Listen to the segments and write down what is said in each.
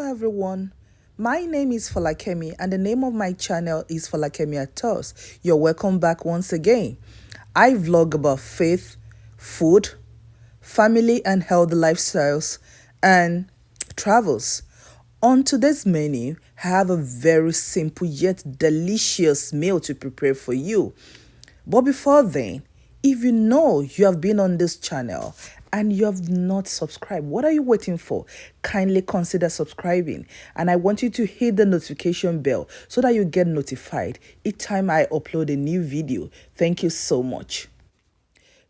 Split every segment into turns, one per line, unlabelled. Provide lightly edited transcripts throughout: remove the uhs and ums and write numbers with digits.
everyone. My name is Falakemi and the name of my channel is Falakemi Atos. You're welcome back once again. I vlog about faith, food, family and healthy lifestyles and travels. On today's menu, I have a very simple yet delicious meal to prepare for you. But before then, if you know you have been on this channel and you have not subscribed, what are you waiting for? Kindly consider subscribing. And I want you to hit the notification bell so that you get notified each time I upload a new video. Thank you so much.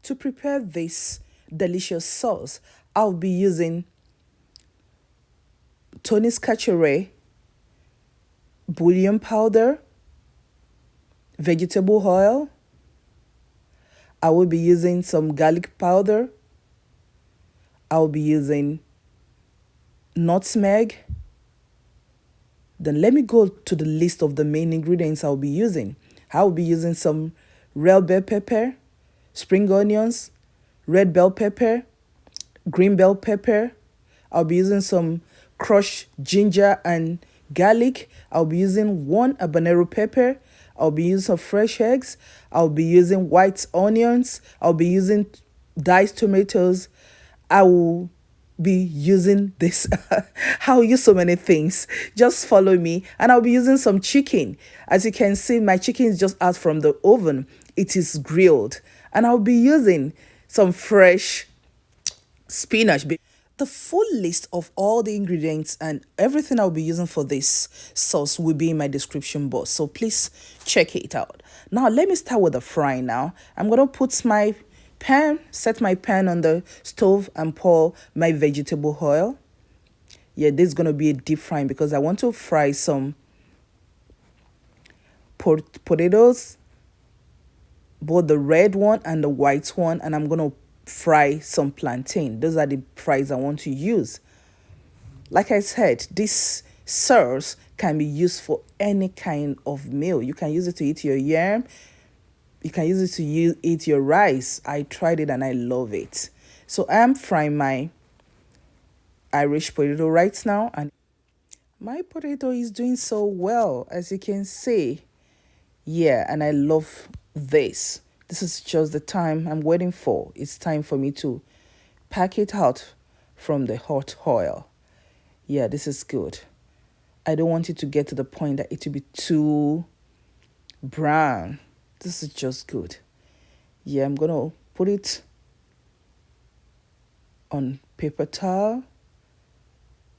To prepare this delicious sauce, I'll be using Tony's Cachere, bouillon powder, vegetable oil. I will be using some garlic powder. I'll be using nutmeg. Then let me go to the list of the main ingredients I'll be using. I'll be using some red bell pepper, spring onions, red bell pepper, green bell pepper. I'll be using some crushed ginger and garlic. I'll be using one habanero pepper. I'll be using some fresh eggs. I'll be using white onions. I'll be using diced tomatoes. I will be using this. I'll use so many things. Just follow me. And I'll be using some chicken. As you can see, my chicken is just out from the oven. It is grilled. And I'll be using some fresh spinach. The full list of all the ingredients and everything I'll be using for this sauce will be in my description box. So please check it out. Now, let me start with the frying now. I'm going to put my pan, set my pan on the stove and pour my vegetable oil. Yeah, this is going to be a deep frying because I want to fry some potatoes, both the red one and the white one, and I'm going to fry some plantain. Those are the fries I want to use. Like I said, this sauce can be used for any kind of meal. You can use it to eat your yam. You can use it to eat your rice. I tried it and I love it. So I am frying my Irish potato right now, and my potato is doing so well, as you can see. Yeah, and I love this. This is just the time I'm waiting for. It's time for me to pack it out from the hot oil. Yeah, this is good. I don't want it to get to the point that it will be too brown. This is just good. Yeah, I'm going to put it on paper towel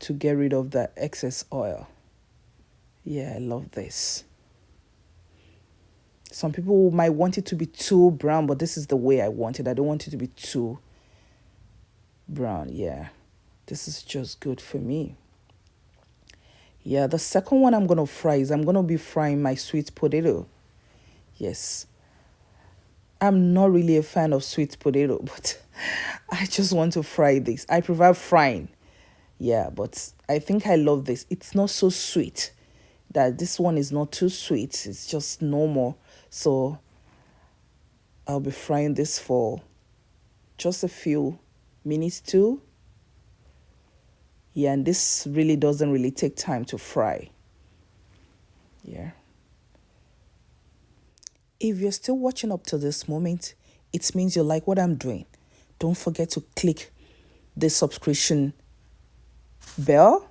to get rid of that excess oil. Yeah, I love this. Some people might want it to be too brown, but this is the way I want it. I don't want it to be too brown. Yeah, this is just good for me. Yeah, the second one I'm going to fry is I'm going to be frying my sweet potato. Yes, I'm not really a fan of sweet potato, but I just want to fry this. I prefer frying. Yeah, but I think I love this. It's not so sweet. That this one is not too sweet. It's just normal. So I'll be frying this for just a few minutes too. Yeah, and this really doesn't really take time to fry. Yeah. If you're still watching up to this moment, it means you like what I'm doing. Don't forget to click the subscription bell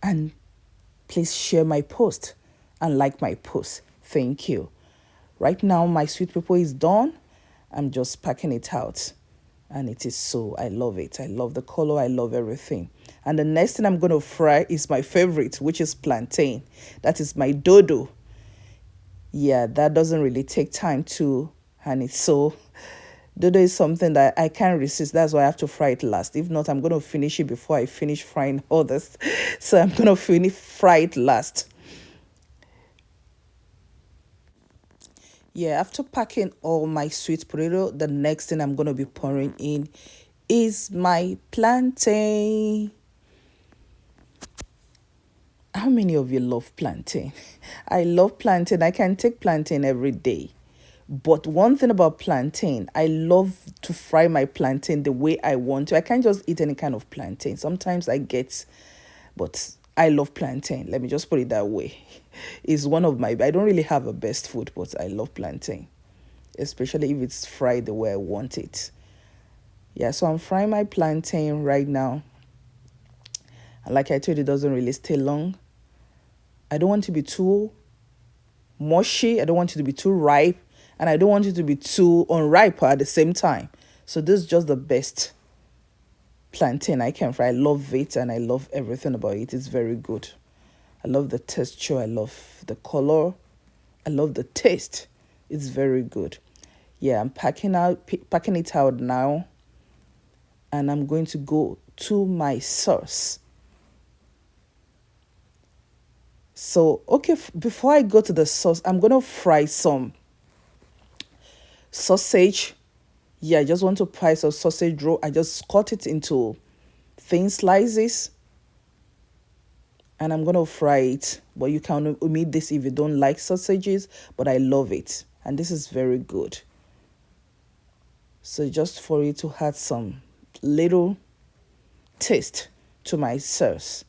and please share my post and like my post. Thank you. Right now, my sweet potato is done. I'm just packing it out. And it is so, I love it. I love the color. I love everything. And the next thing I'm going to fry is my favorite, which is plantain. That is my dodo. Yeah, that doesn't really take time to, and it's so, dodo is something that I can't resist. That's why I have to fry it last. If not, I'm going to finish it before I finish frying others. So I'm going to fry it last. Yeah, after packing all my sweet potato, the next thing I'm going to be pouring in is my plantain. How many of you love plantain? I love plantain. I can take plantain every day. But one thing about plantain, I love to fry my plantain the way I want to. I can't just eat any kind of plantain. Sometimes I get But I love plantain. Let me just put it that way. It's one of my, I don't really have a best food, but I love plantain, especially if it's fried the way I want it. Yeah, so I'm frying my plantain right now. And like I told you, it doesn't really stay long. I don't want it to be too mushy. I don't want it to be too ripe. And I don't want it to be too unripe at the same time. So this is just the best plantain I can fry. I love it and I love everything about it. It's very good. I love the texture. I love the color. I love the taste. It's very good. Yeah, I'm packing it out now. And I'm going to go to my sauce. So, okay, before I go to the sauce, I'm going to fry some sausage. Yeah, I just want to fry some sausage roll. I just cut it into thin slices. And I'm going to fry it. But you can omit this if you don't like sausages. But I love it. And this is very good. So just for it to add some little taste to my sauce.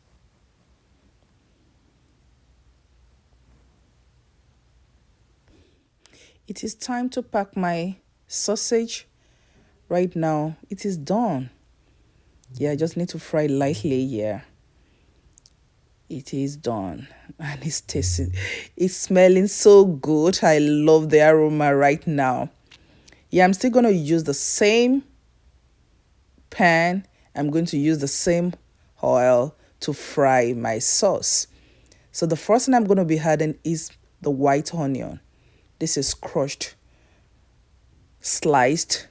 It is time to pack my sausage. Right now, it is done. Yeah, I just need to fry lightly here. It is done. And it's tasting, it's smelling so good. I love the aroma right now. Yeah, I'm still going to use the same pan. I'm going to use the same oil to fry my sauce. So the first thing I'm going to be adding is the white onion. This is crushed, sliced,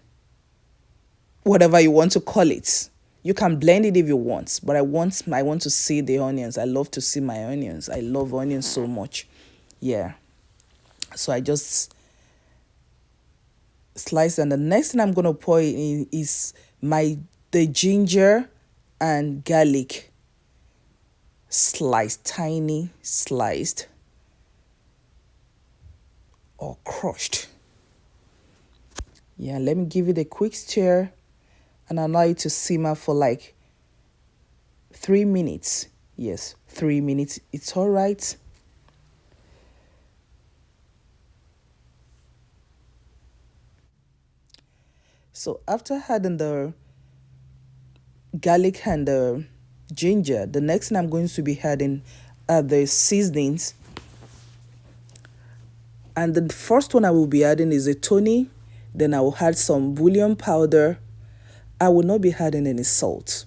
whatever you want to call it. You can blend it if you want, but I want to see the onions. I love to see my onions. I love onions so much. Yeah. So I just slice, and the next thing I'm going to pour in is the ginger and garlic sliced, tiny sliced or crushed. Yeah, let me give it a quick stir and allow it to simmer for like 3 minutes. Yes, 3 minutes. It's all right. So after adding the garlic and the ginger, the next thing I'm going to be adding are the seasonings. And the first one I will be adding is a Tony. Then I will add some bouillon powder. I will not be adding any salt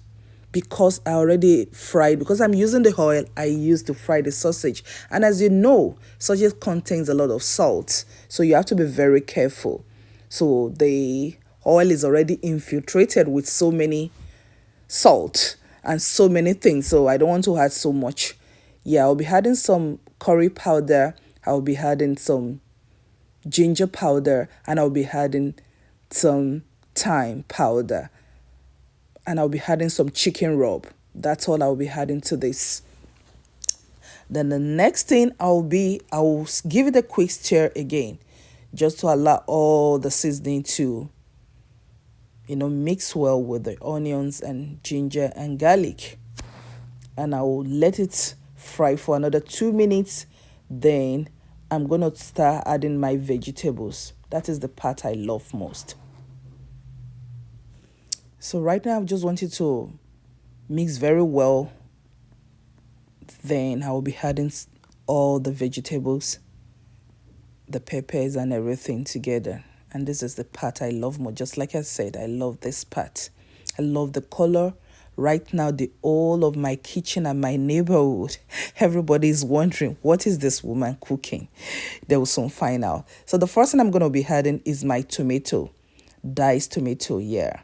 because I already fried, because I'm using the oil I used to fry the sausage. And as you know, sausage contains a lot of salt. So you have to be very careful. So the oil is already infiltrated with so many salt and so many things. So I don't want to add so much. Yeah, I'll be adding some curry powder. I'll be adding some ginger powder, and I'll be adding some thyme powder, and I'll be adding some chicken rub. That's all I'll be adding to this. Then the next thing I'll give it a quick stir again, just to allow all the seasoning to, mix well with the onions and ginger and garlic. And I will let it fry for another 2 minutes. Then I'm going to start adding my vegetables. That is the part I love most. So right now I just want it to mix very well. Then I will be adding all the vegetables, the peppers and everything together. And this is the part I love more. Just like I said, I love this part. I love the color. Right now, the whole of my kitchen and my neighborhood, everybody is wondering, what is this woman cooking? They will soon find out. So the first thing I'm going to be adding is my tomato, diced tomato, yeah.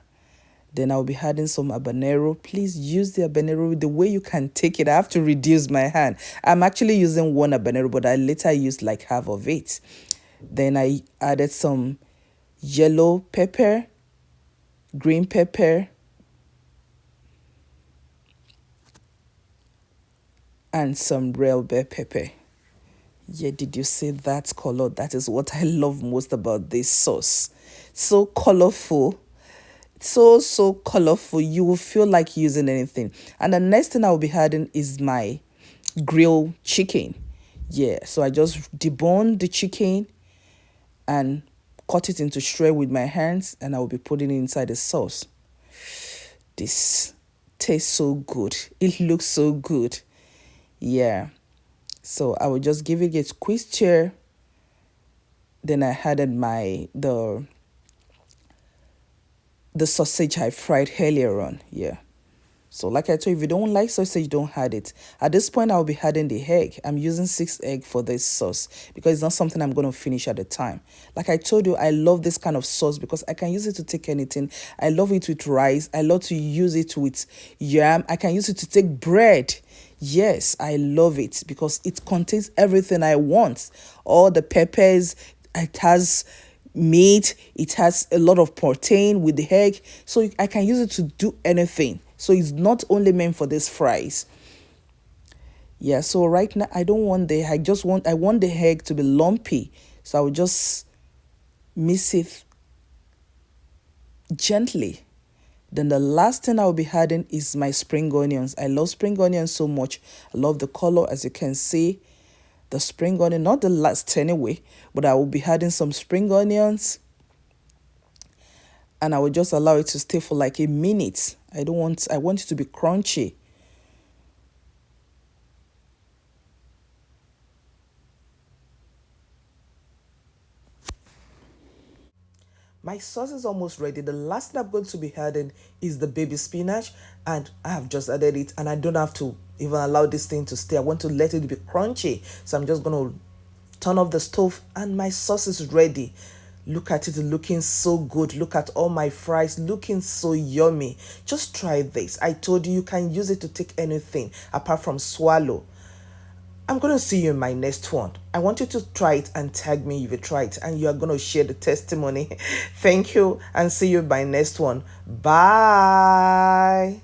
Then I'll be adding some habanero. Please use the habanero the way you can take it. I have to reduce my hand. I'm actually using one habanero, but I later used like half of it. Then I added some yellow pepper, green pepper, and some red bell pepper. Yeah, did you see that color? That is what I love most about this sauce. So colorful. so colorful. You will feel like using anything. And the next thing I will be adding is my grilled chicken. Yeah, so I just debone the chicken and cut it into shred with my hands, and I will be putting it inside the sauce. This tastes so good. It looks so good. Yeah. So I will just give it a squeeze stir. Then I added the sausage I fried earlier on. Yeah. So like I told you, if you don't like sausage, don't add it. At this point, I'll be adding the egg. I'm using 6 eggs for this sauce because it's not something I'm going to finish at a time. Like I told you, I love this kind of sauce because I can use it to take anything. I love it with rice. I love to use it with yam. I can use it to take bread. Yes, I love it because it contains everything I want. All the peppers, it has meat, it has a lot of protein with the egg, so I can use it to do anything. So it's not only meant for these fries. Yeah, so right now I don't want the I want the egg to be lumpy. So I will just mix it gently. Then the last thing I'll be adding is my spring onions. I love spring onions so much. I love the color, as you can see. The spring onion, not the last anyway, but I will be adding some spring onions, and I will just allow it to stay for like a minute. I want it to be crunchy. My sauce is almost ready. The last thing I'm going to be adding is the baby spinach, and I have just added it, and I don't have to even allow this thing to stay. I want to let it be crunchy, so I'm just going to turn off the stove, and my sauce is ready. Look at it looking so good. Look at all my fries looking so yummy. Just try this. I told you can use it to take anything apart from swallow. I'm going to see you in my next one. I want you to try it and tag me if you try it, and you are going to share the testimony. Thank you, and see you in my next one. Bye.